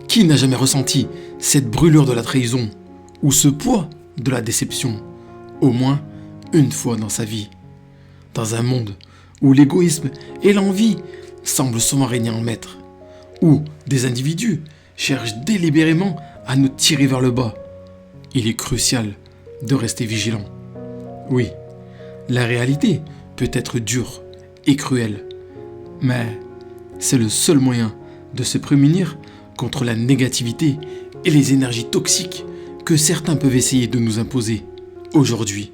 Qui n'a jamais ressenti cette brûlure de la trahison ou ce poids de la déception, au moins une fois dans sa vie? Dans un monde où l'égoïsme et l'envie semblent souvent régner en maître, où des individus cherchent délibérément à nous tirer vers le bas, il est crucial de rester vigilant. Oui, la réalité peut être dure et cruelle, mais c'est le seul moyen de se prémunir contre la négativité et les énergies toxiques que certains peuvent essayer de nous imposer. Aujourd'hui,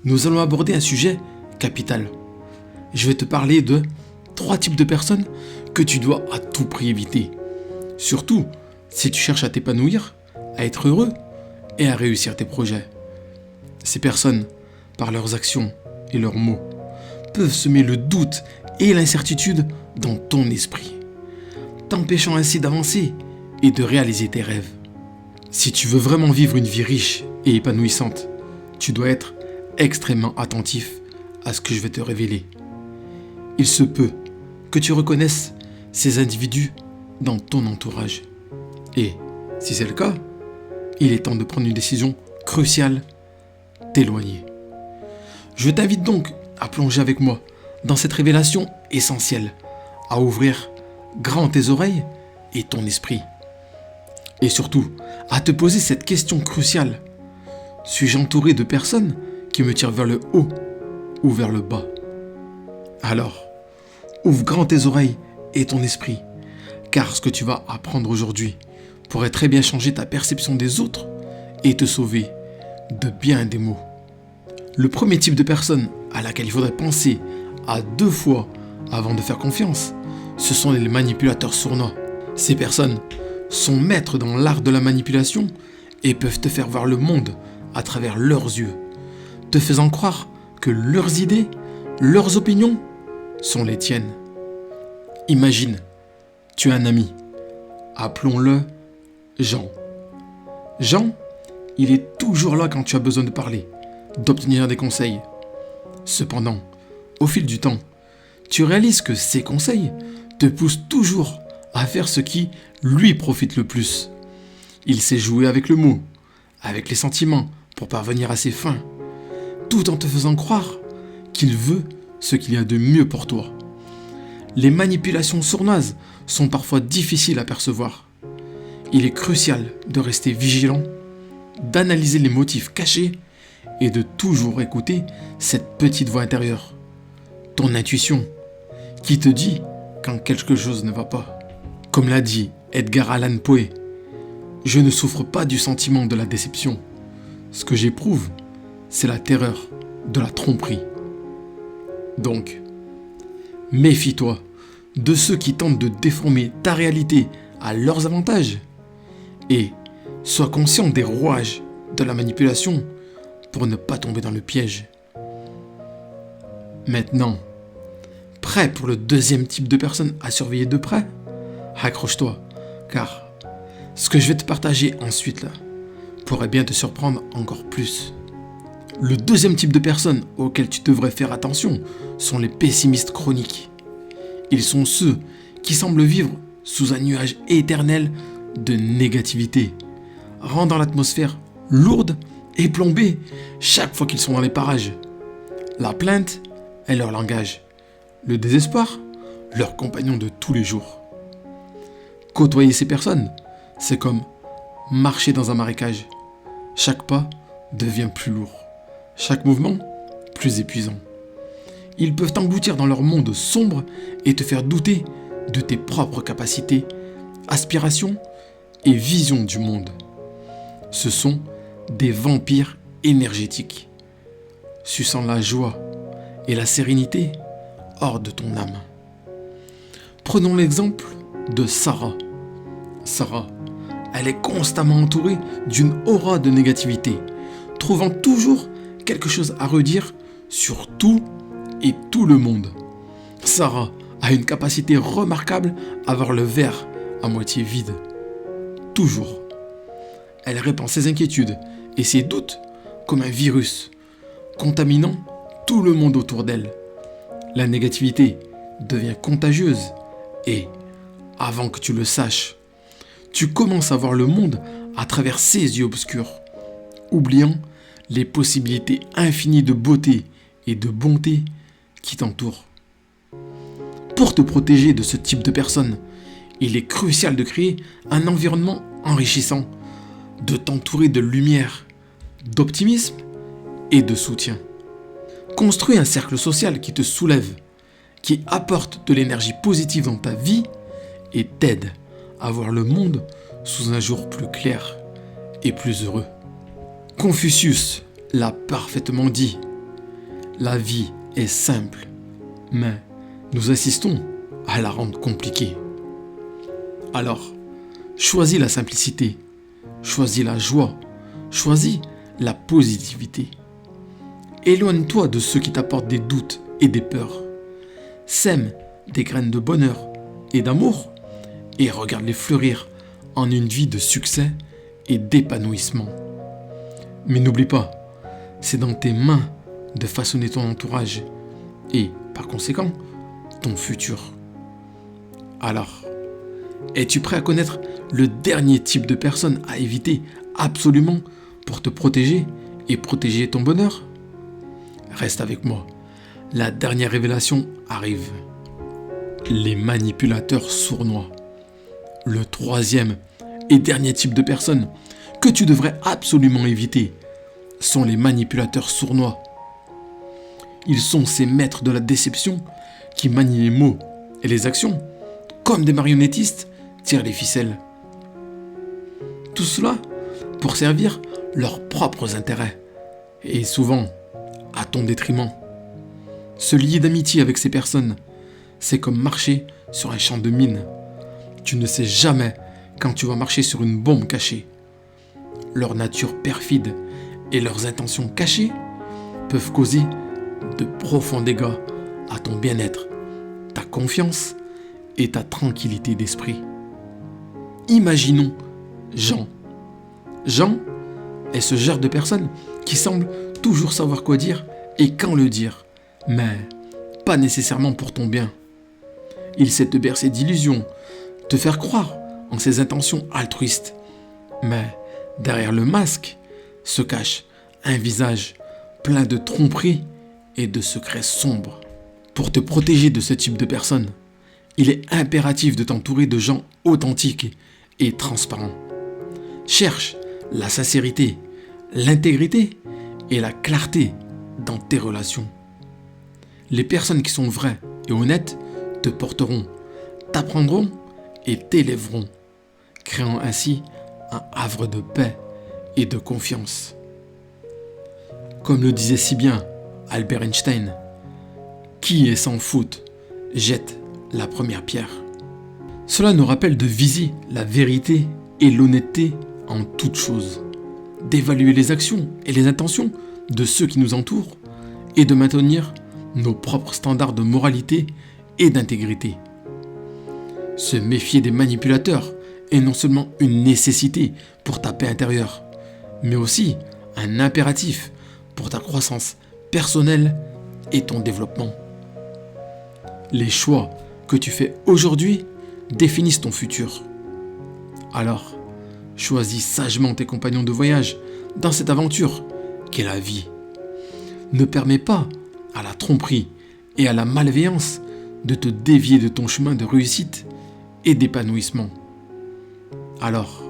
nous allons aborder un sujet capital. Je vais te parler de 3 types de personnes que tu dois à tout prix éviter. Surtout si tu cherches à t'épanouir, à être heureux et à réussir tes projets. Ces personnes, par leurs actions et leurs mots, peuvent semer le doute et l'incertitude dans ton esprit, t'empêchant ainsi d'avancer et de réaliser tes rêves. Si tu veux vraiment vivre une vie riche et épanouissante, tu dois être extrêmement attentif à ce que je vais te révéler. Il se peut que tu reconnaisses ces individus dans ton entourage. Et si c'est le cas, il est temps de prendre une décision cruciale, t'éloigner. Je t'invite donc à plonger avec moi dans cette révélation essentielle, à ouvrir grand tes oreilles et ton esprit. Et surtout, à te poser cette question cruciale. Suis-je entouré de personnes qui me tirent vers le haut ou vers le bas? Alors, ouvre grand tes oreilles et ton esprit, car ce que tu vas apprendre aujourd'hui pourrait très bien changer ta perception des autres et te sauver de bien des maux. Le premier type de personne à laquelle il faudrait penser à 2 fois avant de faire confiance, ce sont les manipulateurs sournois. Ces personnes sont maîtres dans l'art de la manipulation et peuvent te faire voir le monde à travers leurs yeux, te faisant croire que leurs idées, leurs opinions sont les tiennes. Imagine, tu as un ami, appelons-le Jean. Jean, il est toujours là quand tu as besoin de parler, d'obtenir des conseils. Cependant, au fil du temps, tu réalises que ces conseils te poussent toujours à faire ce qui lui profite le plus. Il sait jouer avec le mot, avec les sentiments pour parvenir à ses fins, tout en te faisant croire qu'il veut ce qu'il y a de mieux pour toi. Les manipulations sournoises sont parfois difficiles à percevoir. Il est crucial de rester vigilant, d'analyser les motifs cachés et de toujours écouter cette petite voix intérieure, ton intuition, qui te dit quand quelque chose ne va pas. Comme l'a dit Edgar Allan Poe, je ne souffre pas du sentiment de la déception. Ce que j'éprouve, c'est la terreur de la tromperie. Donc, méfie-toi de ceux qui tentent de déformer ta réalité à leurs avantages et sois conscient des rouages de la manipulation pour ne pas tomber dans le piège. Maintenant, prêt pour le 2e type de personne à surveiller de près? Accroche-toi, car ce que je vais te partager ensuite là pourrait bien te surprendre encore plus. Le 2e type de personnes auxquelles tu devrais faire attention sont les pessimistes chroniques. Ils sont ceux qui semblent vivre sous un nuage éternel de négativité, rendant l'atmosphère lourde et plombée chaque fois qu'ils sont dans les parages. La plainte est leur langage, le désespoir, leur compagnon de tous les jours. Côtoyer ces personnes, c'est comme marcher dans un marécage. Chaque pas devient plus lourd, chaque mouvement plus épuisant. Ils peuvent t'engloutir dans leur monde sombre et te faire douter de tes propres capacités, aspirations et visions du monde. Ce sont des vampires énergétiques, suçant la joie et la sérénité hors de ton âme. Prenons l'exemple de Sarah. Sarah, elle est constamment entourée d'une aura de négativité, trouvant toujours quelque chose à redire sur tout et tout le monde. Sarah a une capacité remarquable à voir le verre à moitié vide. Toujours. Elle répand ses inquiétudes et ses doutes comme un virus, contaminant tout le monde autour d'elle. La négativité devient contagieuse et, avant que tu le saches, tu commences à voir le monde à travers ses yeux obscurs, oubliant les possibilités infinies de beauté et de bonté qui t'entourent. Pour te protéger de ce type de personnes, il est crucial de créer un environnement enrichissant, de t'entourer de lumière, d'optimisme et de soutien. Construis un cercle social qui te soulève, qui apporte de l'énergie positive dans ta vie et t'aide à voir le monde sous un jour plus clair et plus heureux. Confucius l'a parfaitement dit. La vie est simple, mais nous insistons à la rendre compliquée. Alors, choisis la simplicité, choisis la joie, choisis la positivité. Éloigne-toi de ceux qui t'apportent des doutes et des peurs. Sème des graines de bonheur et d'amour et regarde-les fleurir en une vie de succès et d'épanouissement. Mais n'oublie pas, c'est dans tes mains de façonner ton entourage et, par conséquent, ton futur. Alors, es-tu prêt à connaître le dernier type de personne à éviter absolument pour te protéger et protéger ton bonheur? Reste avec moi, la dernière révélation arrive. Les manipulateurs sournois. Le troisième et dernier type de personne que tu devrais absolument éviter sont les manipulateurs sournois. Ils sont ces maîtres de la déception qui manient les mots et les actions comme des marionnettistes tirent les ficelles. Tout cela pour servir leurs propres intérêts et souvent à ton détriment. Se lier d'amitié avec ces personnes, c'est comme marcher sur un champ de mines. Tu ne sais jamais quand tu vas marcher sur une bombe cachée. Leur nature perfide et leurs intentions cachées peuvent causer de profonds dégâts à ton bien-être, ta confiance et ta tranquillité d'esprit. Imaginons Jean. Jean est ce genre de personne qui semble toujours savoir quoi dire et quand le dire, mais pas nécessairement pour ton bien. Il sait te bercer d'illusions, te faire croire en ses intentions altruistes, mais derrière le masque se cache un visage plein de tromperies et de secrets sombres. Pour te protéger de ce type de personnes, il est impératif de t'entourer de gens authentiques et transparents. Cherche la sincérité, l'intégrité et la clarté dans tes relations. Les personnes qui sont vraies et honnêtes te porteront, t'apprendront et t'élèveront, créant ainsi un havre de paix et de confiance. Comme le disait si bien Albert Einstein, qui est sans faute jette la première pierre. Cela nous rappelle de viser la vérité et l'honnêteté en toutes choses, d'évaluer les actions et les intentions de ceux qui nous entourent et de maintenir nos propres standards de moralité et d'intégrité. Se méfier des manipulateurs est non seulement une nécessité pour ta paix intérieure, mais aussi un impératif pour ta croissance personnelle et ton développement. Les choix que tu fais aujourd'hui définissent ton futur. Alors, choisis sagement tes compagnons de voyage dans cette aventure qu'est la vie. Ne permets pas à la tromperie et à la malveillance de te dévier de ton chemin de réussite et d'épanouissement. Alors,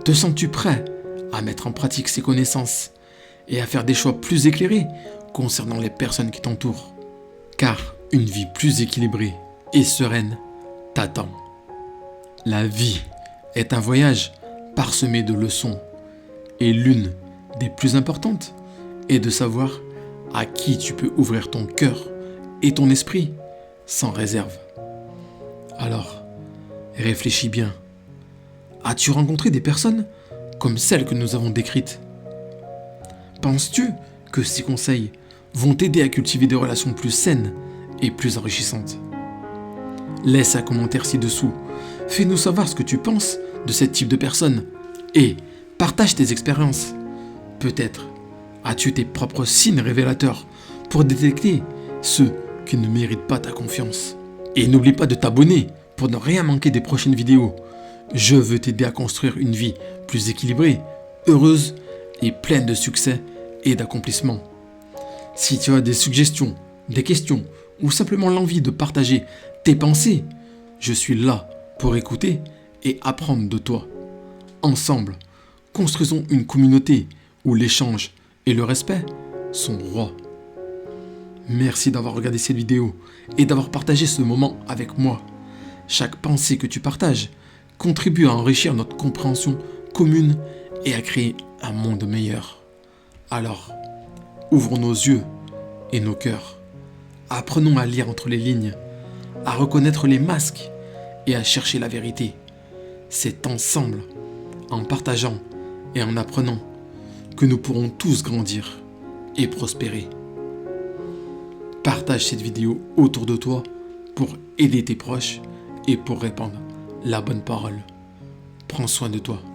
te sens-tu prêt à mettre en pratique ces connaissances et à faire des choix plus éclairés concernant les personnes qui t'entourent? Car une vie plus équilibrée et sereine t'attend. La vie est un voyage parsemé de leçons et l'une des plus importantes est de savoir à qui tu peux ouvrir ton cœur et ton esprit sans réserve. Alors, réfléchis bien. As-tu rencontré des personnes comme celles que nous avons décrites? Penses-tu que ces conseils vont t'aider à cultiver des relations plus saines et plus enrichissantes? Laisse un commentaire ci-dessous. Fais-nous savoir ce que tu penses de ce type de personnes et partage tes expériences. Peut-être as-tu tes propres signes révélateurs pour détecter ceux qui ne méritent pas ta confiance. Et n'oublie pas de t'abonner pour ne rien manquer des prochaines vidéos. Je veux t'aider à construire une vie plus équilibrée, heureuse et pleine de succès et d'accomplissements. Si tu as des suggestions, des questions ou simplement l'envie de partager tes pensées, je suis là pour écouter et apprendre de toi. Ensemble, construisons une communauté où l'échange et le respect sont rois. Merci d'avoir regardé cette vidéo et d'avoir partagé ce moment avec moi. Chaque pensée que tu partages contribue à enrichir notre compréhension commune et à créer un monde meilleur. Alors, ouvrons nos yeux et nos cœurs. Apprenons à lire entre les lignes, à reconnaître les masques et à chercher la vérité. C'est ensemble, en partageant et en apprenant, que nous pourrons tous grandir et prospérer. Partage cette vidéo autour de toi pour aider tes proches et pour répandre la bonne parole. Prends soin de toi.